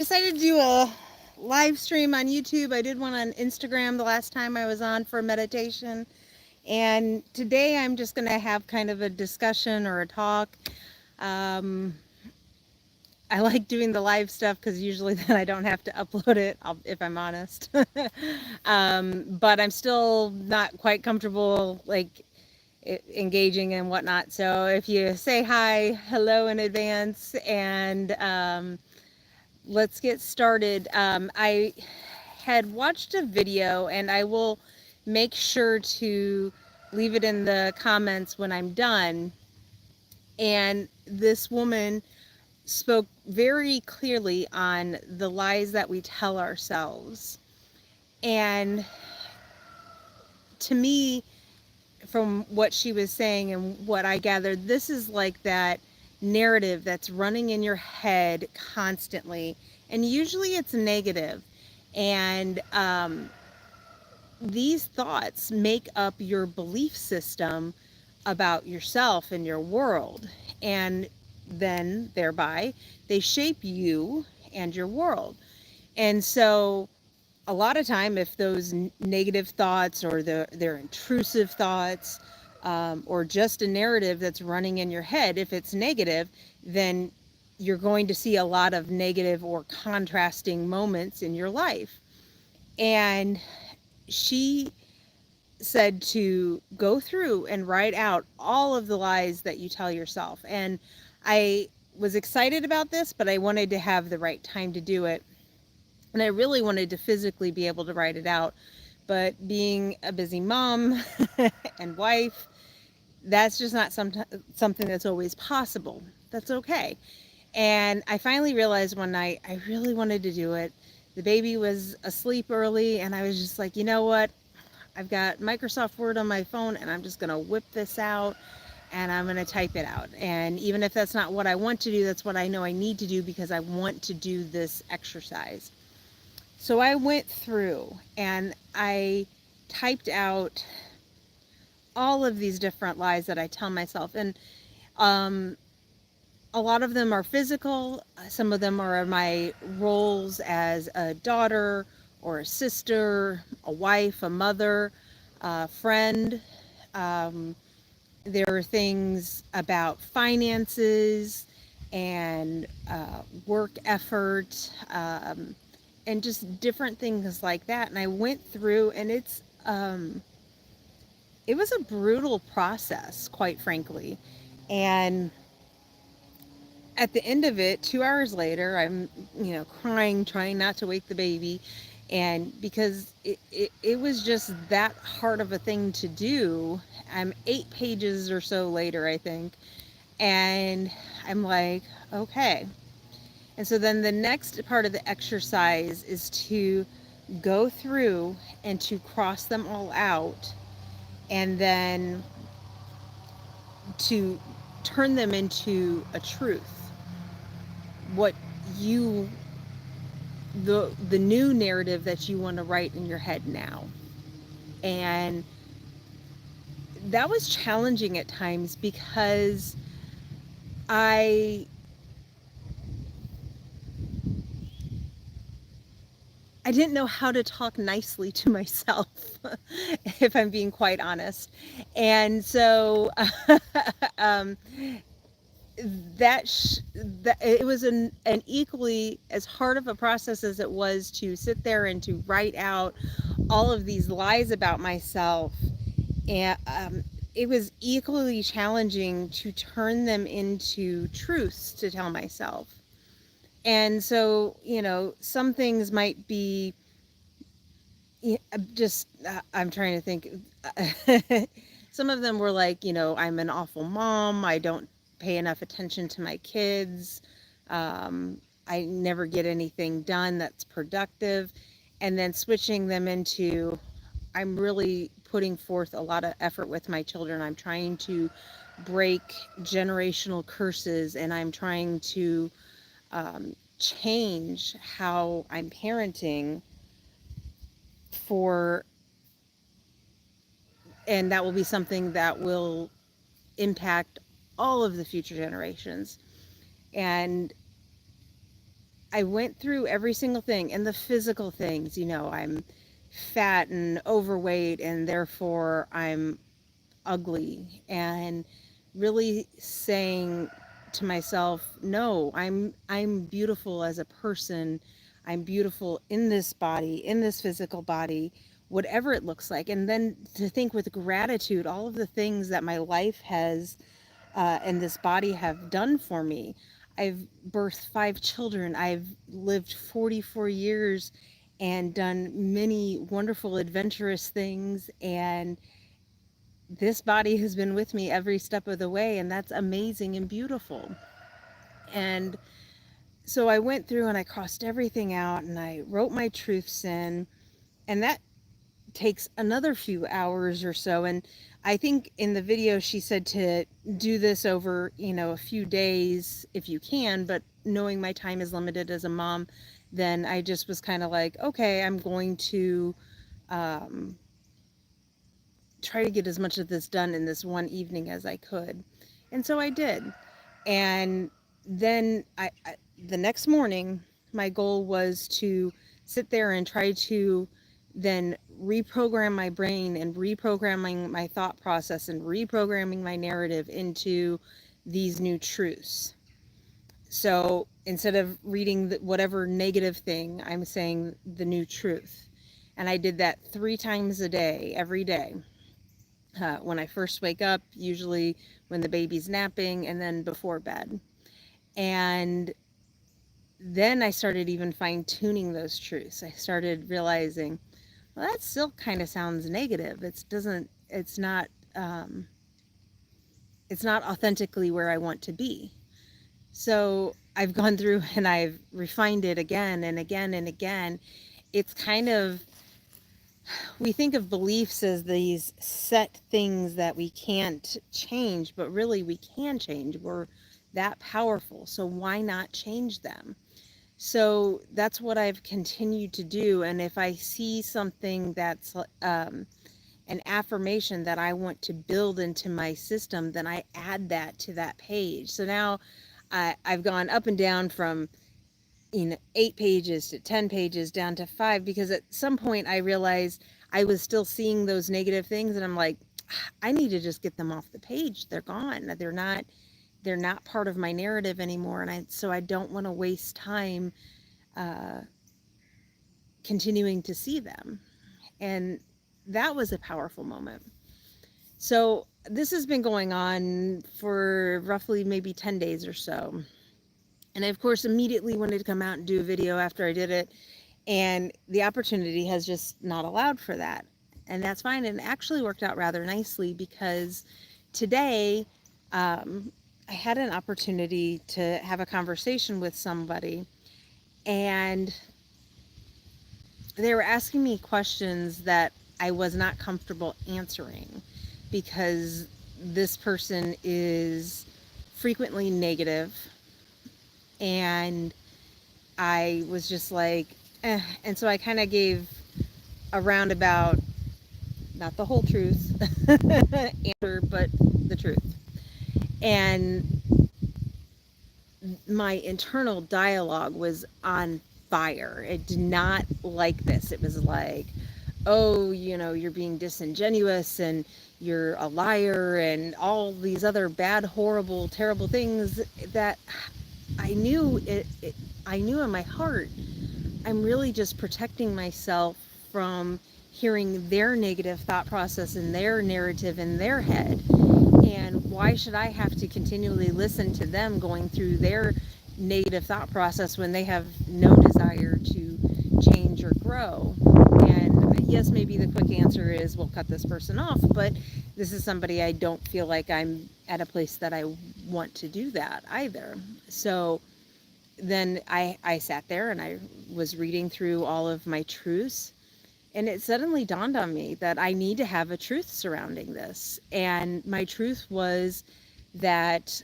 Decided to do a live stream on YouTube. I did one on Instagram the last time I was on for meditation. And today I'm just going to have kind of a discussion or a talk. Um, I like doing the live stuff because usually then I don't have to upload it, if I'm honest. But I'm still not quite comfortable engaging and whatnot. So if you say hi, hello in advance, and let's get started. I had watched a video, and I will make sure to leave it in the comments when I'm done. And this woman spoke very clearly on the lies that we tell ourselves. And to me, from what she was saying and what I gathered, this is like that narrative that's running in your head constantly. And usually it's negative. And these thoughts make up your belief system about yourself and your world. And then thereby they shape you and your world. And so a lot of time, if those negative thoughts or they're intrusive thoughts, or just a narrative that's running in your head, if it's negative, then you're going to see a lot of negative or contrasting moments in your life. And she said to go through and write out all of the lies that you tell yourself. And I was excited about this, but I wanted to have the right time to do it. And I really wanted to physically be able to write it out. But being a busy mom and wife, that's just not something that's always possible. That's okay. And I finally realized one night I really wanted to do it. The baby was asleep early, and I was just like, you know what? I've got Microsoft Word on my phone, and I'm just going to whip this out and I'm going to type it out. And even if that's not what I want to do, that's what I know I need to do because I want to do this exercise. So I went through and I typed out all of these different lies that I tell myself. And a lot of them are physical. Some of them are my roles as a daughter or a sister, a wife, a mother, a friend. Um, there are things about finances and work effort, and just different things like that. And I went through, and it was a brutal process, quite frankly. And at the end of it, 2 hours later, I'm, crying, trying not to wake the baby. And because it was just that hard of a thing to do, I'm 8 pages or so later, I think. And I'm like, okay. And so then the next part of the exercise is to go through and to cross them all out, and then to turn them into a truth. What you the new narrative that you want to write in your head now. And that was challenging at times because I didn't know how to talk nicely to myself, if I'm being quite honest. And so um, that it was an equally as hard of a process as it was to sit there and to write out all of these lies about myself. And it was equally challenging to turn them into truths to tell myself. And so, some things might be just, I'm trying to think. Some of them were like, I'm an awful mom. I don't pay enough attention to my kids. I never get anything done that's productive. And then switching them into, I'm really putting forth a lot of effort with my children. I'm trying to break generational curses, and I'm trying to change how I'm parenting for, and that will be something that will impact all of the future generations. And I went through every single thing and the physical things, you know, I'm fat and overweight and therefore I'm ugly, and really saying to myself, no, I'm beautiful as a person. I'm beautiful in this body, in this physical body, whatever it looks like. And then to think with gratitude all of the things that my life has and this body have done for me. I've birthed 5 children. I've lived 44 years and done many wonderful adventurous things, and this body has been with me every step of the way, and that's amazing and beautiful. And so I went through and I crossed everything out and I wrote my truths in, and that takes another few hours or so. And I think in the video she said to do this over, you know, a few days if you can, but knowing my time is limited as a mom, then I just was kind of like, okay, I'm going to um, try to get as much of this done in this one evening as I could. And so I did. And then the next morning, my goal was to sit there and try to then reprogram my brain and reprogramming my thought process and reprogramming my narrative into these new truths. So instead of reading whatever negative thing, I'm saying the new truth. And I did that 3 times a day, every day. When I first wake up, usually when the baby's napping, and then before bed. And then I started even fine tuning those truths. I started realizing, well, that still kind of sounds negative. Um, it's not authentically where I want to be. So I've gone through and I've refined it again and again and again. It's kind of, we think of beliefs as these set things that we can't change, but really we can change. We're that powerful. So why not change them? So that's what I've continued to do. And if I see something that's an affirmation that I want to build into my system, then I add that to that page. So now I've gone up and down from 8 pages to 10 pages down to 5, because at some point I realized I was still seeing those negative things, and I'm like, I need to just get them off the page. They're gone. They're not part of my narrative anymore, and so I don't want to waste time continuing to see them. And that was a powerful moment. So this has been going on for roughly maybe 10 days or so. And I, of course, immediately wanted to come out and do a video after I did it. And the opportunity has just not allowed for that. And that's fine. And it actually worked out rather nicely, because today I had an opportunity to have a conversation with somebody. And they were asking me questions that I was not comfortable answering, because this person is frequently negative. And I was just like, eh. And so I kind of gave a roundabout, not the whole truth, answer, but the truth. And my internal dialogue was on fire. It did not like this. It was like, oh, you're being disingenuous and you're a liar and all these other bad, horrible, terrible things that I knew I knew in my heart, I'm really just protecting myself from hearing their negative thought process and their narrative in their head. And why should I have to continually listen to them going through their negative thought process when they have no desire to change or grow? And yes, maybe the quick answer is we'll cut this person off, but this is somebody I don't feel like I'm at a place that I want to do that either. So then I sat there and I was reading through all of my truths, and it suddenly dawned on me that I need to have a truth surrounding this. And my truth was that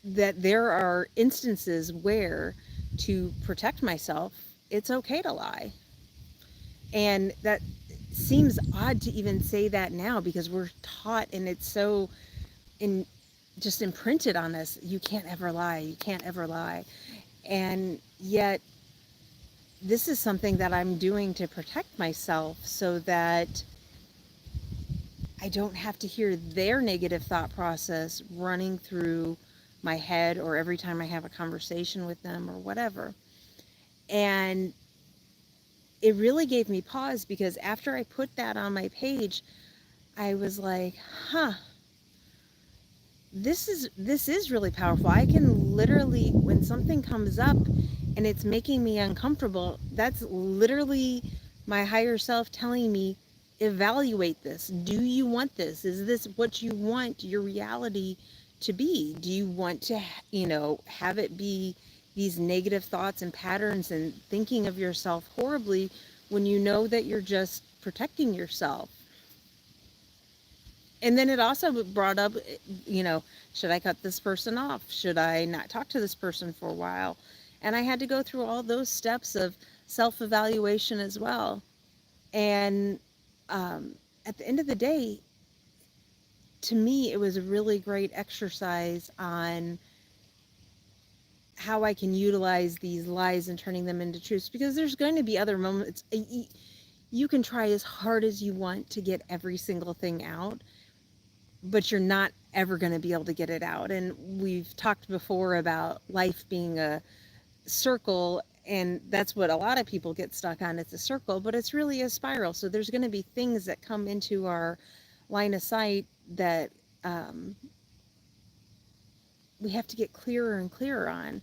that there are instances where, to protect myself, it's okay to lie. And that seems odd to even say that now, because we're taught, and it's so just imprinted on us. You can't ever lie. You can't ever lie. And yet, this is something that I'm doing to protect myself so that I don't have to hear their negative thought process running through my head or every time I have a conversation with them or whatever. And it really gave me pause because after I put that on my page, I was like, huh, this is really powerful. I can literally, when something comes up and it's making me uncomfortable, that's literally my higher self telling me, evaluate this. Do you want this? Is this what you want your reality to be? Do you want to, have it be these negative thoughts and patterns and thinking of yourself horribly when you know that you're just protecting yourself? And then it also brought up, should I cut this person off? Should I not talk to this person for a while? And I had to go through all those steps of self evaluation as well. And at the end of the day, to me, it was a really great exercise on how I can utilize these lies and turning them into truths, because there's going to be other moments. You can try as hard as you want to get every single thing out, but you're not ever going to be able to get it out. And we've talked before about life being a circle, and that's what a lot of people get stuck on. It's a circle, but it's really a spiral. So there's going to be things that come into our line of sight that we have to get clearer and clearer on.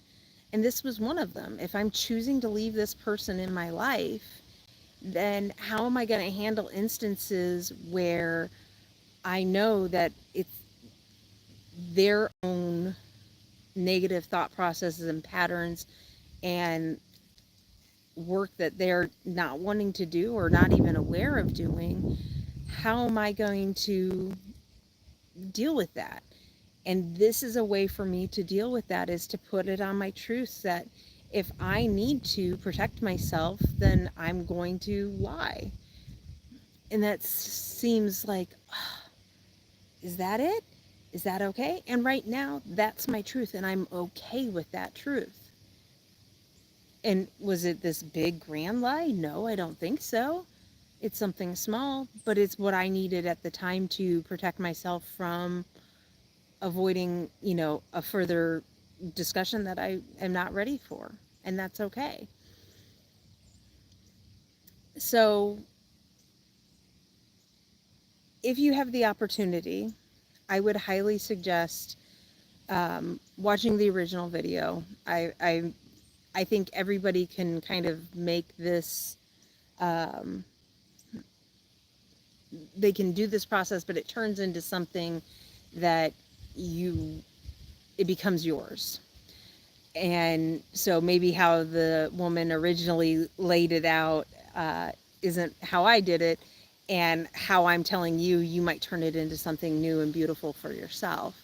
And this was one of them. If I'm choosing to leave this person in my life, then how am I going to handle instances where I know that it's their own negative thought processes and patterns and work that they're not wanting to do or not even aware of doing? How am I going to deal with that? And this is a way for me to deal with that, is to put it on my truths that if I need to protect myself, then I'm going to lie. And that seems like, is that it? Is that okay? And right now, that's my truth, and I'm okay with that truth. And was it this big grand lie? No, I don't think so. It's something small, but it's what I needed at the time to protect myself from avoiding, a further discussion that I am not ready for. And that's okay. So if you have the opportunity, I would highly suggest watching the original video. I think everybody can kind of make this, they can do this process, but it turns into something that it becomes yours. And so maybe how the woman originally laid it out isn't how I did it, and how I'm telling you, you might turn it into something new and beautiful for yourself.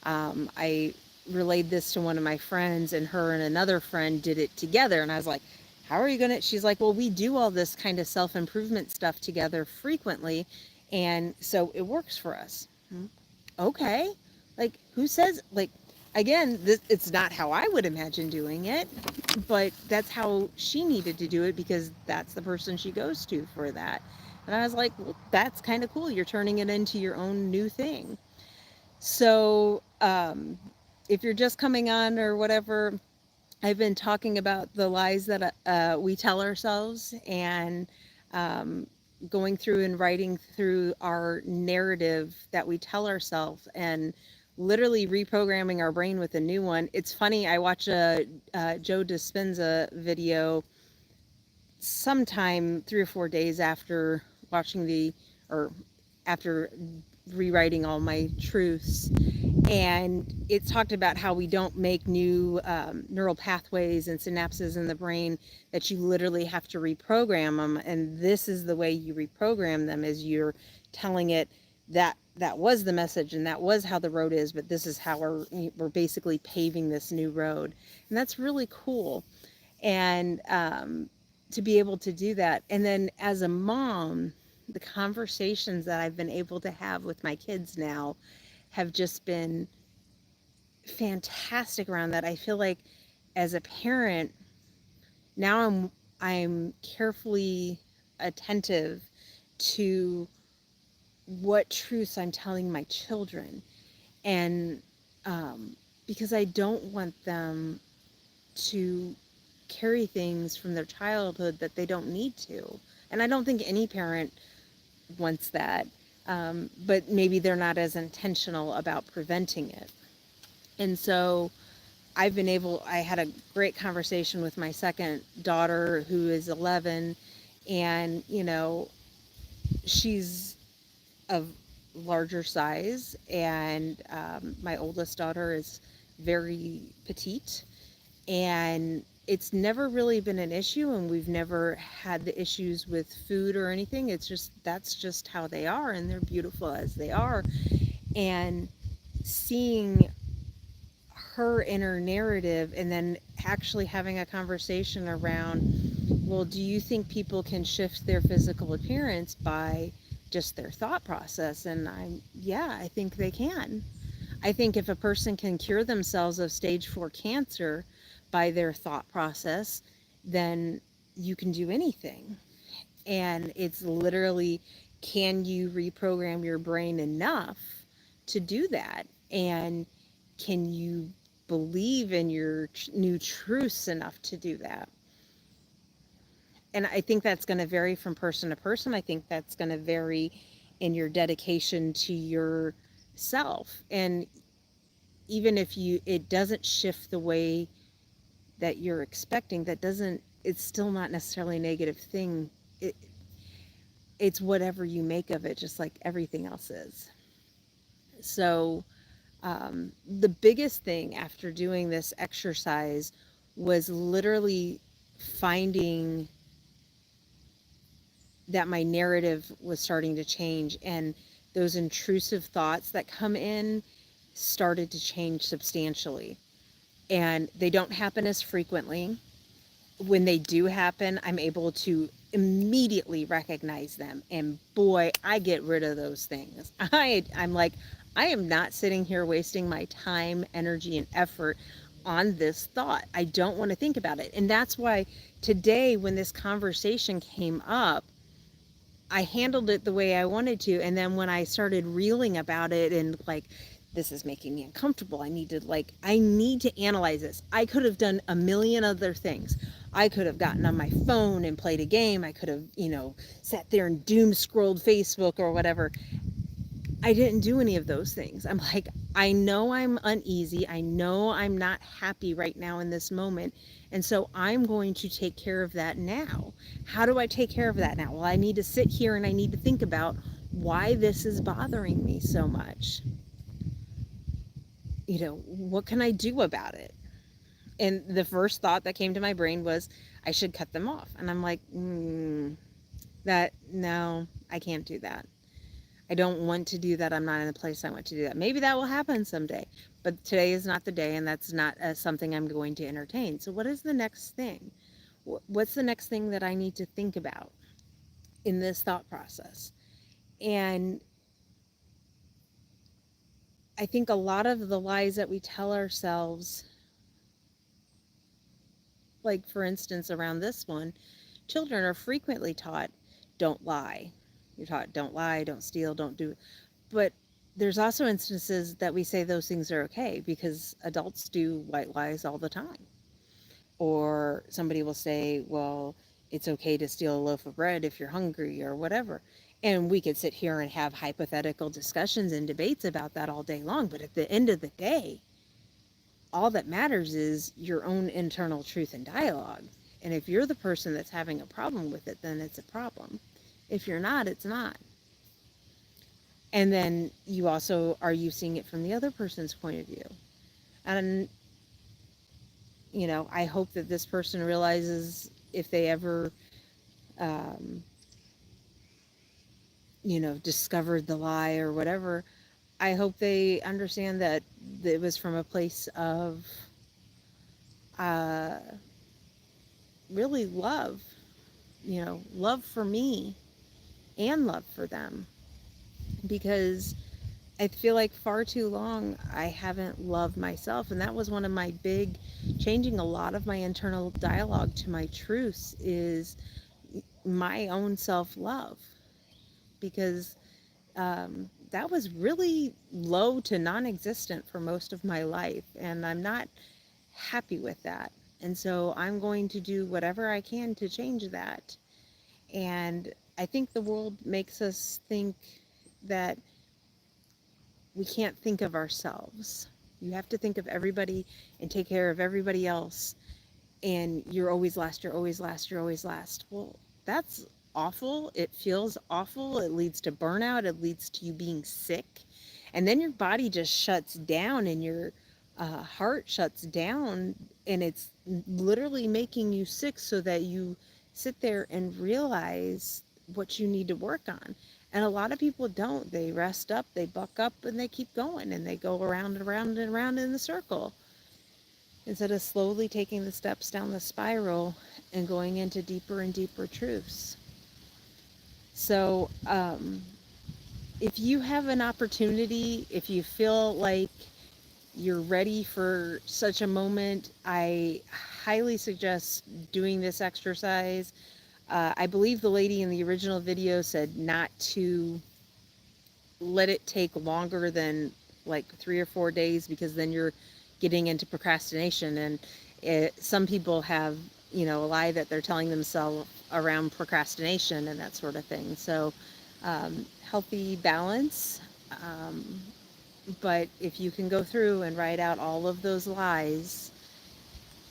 I relayed this to one of my friends, and her and another friend did it together, and I was like, how are you gonna? She's like, well, we do all this kind of self-improvement stuff together frequently, and so it works for us. Okay, like, who says, like, again, it's not how I would imagine doing it, but that's how she needed to do it because that's the person she goes to for that. And I was like, well, that's kind of cool. You're turning it into your own new thing. So if you're just coming on or whatever, I've been talking about the lies that we tell ourselves, and going through and writing through our narrative that we tell ourselves, and literally reprogramming our brain with a new one. It's funny, I watch a Joe Dispenza video sometime 3 or 4 days after watching or after rewriting all my truths, and it talked about how we don't make new neural pathways and synapses in the brain, that you literally have to reprogram them. And this is the way you reprogram them, is you're telling it that that was the message and that was how the road is, but this is how we're basically paving this new road. And that's really cool. And to be able to do that. And then as a mom, the conversations that I've been able to have with my kids now have just been fantastic around that. I feel like as a parent, now I'm carefully attentive to what truths I'm telling my children. And because I don't want them to carry things from their childhood that they don't need to. And I don't think any parent wants that. But maybe they're not as intentional about preventing it. And so I had a great conversation with my second daughter who is 11, and, she's of larger size, and my oldest daughter is very petite, and it's never really been an issue, and we've never had the issues with food or anything. It's just, that's just how they are, and they're beautiful as they are. And seeing her inner narrative, and then actually having a conversation around, well, do you think people can shift their physical appearance by just their thought process? And yeah, I think they can. I think if a person can cure themselves of stage 4 cancer by their thought process, then you can do anything. And it's literally, can you reprogram your brain enough to do that? And can you believe in your new truths enough to do that? And I think that's going to vary from person to person. I think that's going to vary in your dedication to yourself. And even if it doesn't shift the way that you're expecting, it's still not necessarily a negative thing. It's whatever you make of it, just like everything else is. So the biggest thing after doing this exercise was literally finding that my narrative was starting to change, and those intrusive thoughts that come in started to change substantially. And they don't happen as frequently. When they do happen, I'm able to immediately recognize them. And boy, I get rid of those things. I'm like, I am not sitting here wasting my time, energy, and effort on this thought. I don't want to think about it. And that's why today, when this conversation came up, I handled it the way I wanted to. And then when I started reeling about it and like, this is making me uncomfortable, I need to analyze this. I could have done a million other things. I could have gotten on my phone and played a game. I could have, sat there and doom scrolled Facebook or whatever. I didn't do any of those things. I'm like, I know I'm uneasy. I know I'm not happy right now in this moment. And so I'm going to take care of that now. How do I take care of that now? Well, I need to sit here and I need to think about why this is bothering me so much. What can I do about it? And the first thought that came to my brain was, I should cut them off. And I'm like, no, I can't do that. I don't want to do that. I'm not in a place I want to do that. Maybe that will happen someday, but today is not the day, and that's not something I'm going to entertain. So what is the next thing? What's the next thing that I need to think about in this thought process? And I think a lot of the lies that we tell ourselves, like for instance, around this one, children are frequently taught, don't lie. You're taught, don't lie, don't steal, don't do. But there's also instances that we say those things are okay because adults do white lies all the time. Or somebody will say, well, it's okay to steal a loaf of bread if you're hungry or whatever. And we could sit here and have hypothetical discussions and debates about that all day long. But at the end of the day, all that matters is your own internal truth and dialogue. And if you're the person that's having a problem with it, then it's a problem. If you're not, it's not. And then you also, are you seeing it from the other person's point of view? And, I hope that this person realizes if they ever, discovered the lie or whatever, I hope they understand that it was from a place of really love, love for me and love for them. Because I feel like far too long I haven't loved myself. And that was one of my big changing a lot of my internal dialogue to my truths is my own self love. Because that was really low to non existent for most of my life. And I'm not happy with that. And so I'm going to do whatever I can to change that. And I think the world makes us think that we can't think of ourselves. You have to think of everybody and take care of everybody else. And you're always last, you're always last, you're always last. Well, that's awful. It feels awful. It leads to burnout. It leads to you being sick. And then your body just shuts down and your heart shuts down. And it's literally making you sick so that you sit there and realize what you need to work on. And a lot of people don't. They rest up, they buck up, and they keep going. And they go around and around and around in the circle instead of slowly taking the steps down the spiral and going into deeper and deeper truths. So, if you have an opportunity, if you feel like you're ready for such a moment, I highly suggest doing this exercise. I believe the lady in the original video said not to let it take longer than like 3 or 4 days, because then you're getting into procrastination. And some people have, a lie that they're telling themselves around procrastination and that sort of thing. So healthy balance. But if you can go through and write out all of those lies,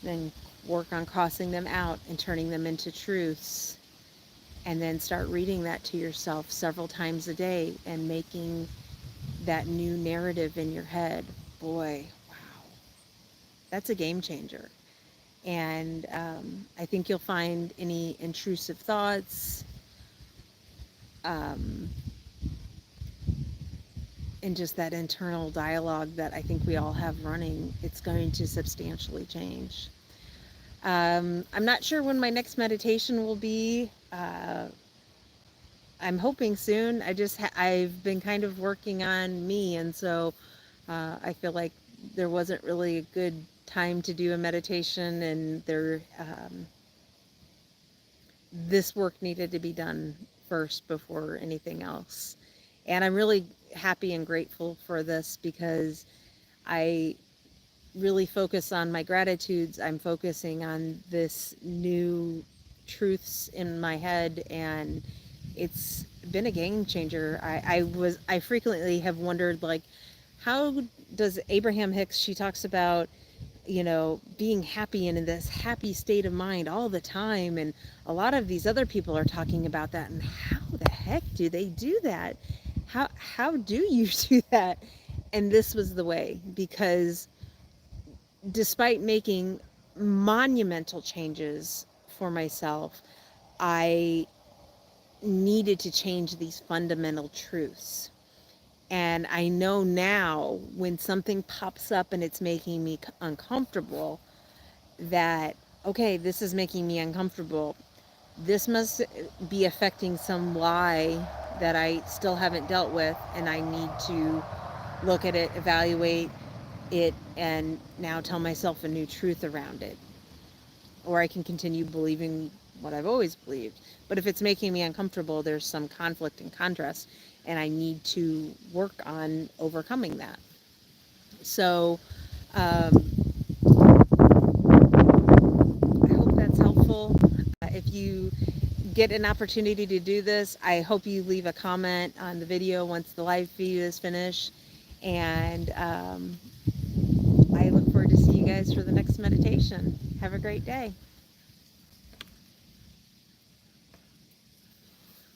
then work on crossing them out and turning them into truths. And then start reading that to yourself several times a day and making that new narrative in your head. Boy, wow, that's a game changer. And I think you'll find any intrusive thoughts and just that internal dialogue that I think we all have running, it's going to substantially change. I'm not sure when my next meditation will be. I'm hoping soon. I've been kind of working on me, and so I feel like there wasn't really a good time to do a meditation, and this work needed to be done first before anything else. And I'm really happy and grateful for this, because I really focus on my gratitudes. I'm focusing on this new truths in my head, and it's been a game changer. I frequently have wondered, like, how does Abraham Hicks, she talks about, being happy and in this happy state of mind all the time. And a lot of these other people are talking about that. And how the heck do they do that? How do you do that? And this was the way, because despite making monumental changes for myself, I needed to change these fundamental truths. And I know now when something pops up and it's making me uncomfortable, that, okay, this is making me uncomfortable. This must be affecting some lie that I still haven't dealt with, and I need to look at it, evaluate it, and now tell myself a new truth around it. Or I can continue believing what I've always believed. But if it's making me uncomfortable, there's some conflict and contrast, and I need to work on overcoming that. So I hope that's helpful. If you get an opportunity to do this, I hope you leave a comment on the video once the live feed is finished. And I look forward to see you guys for the next meditation. Have a great day.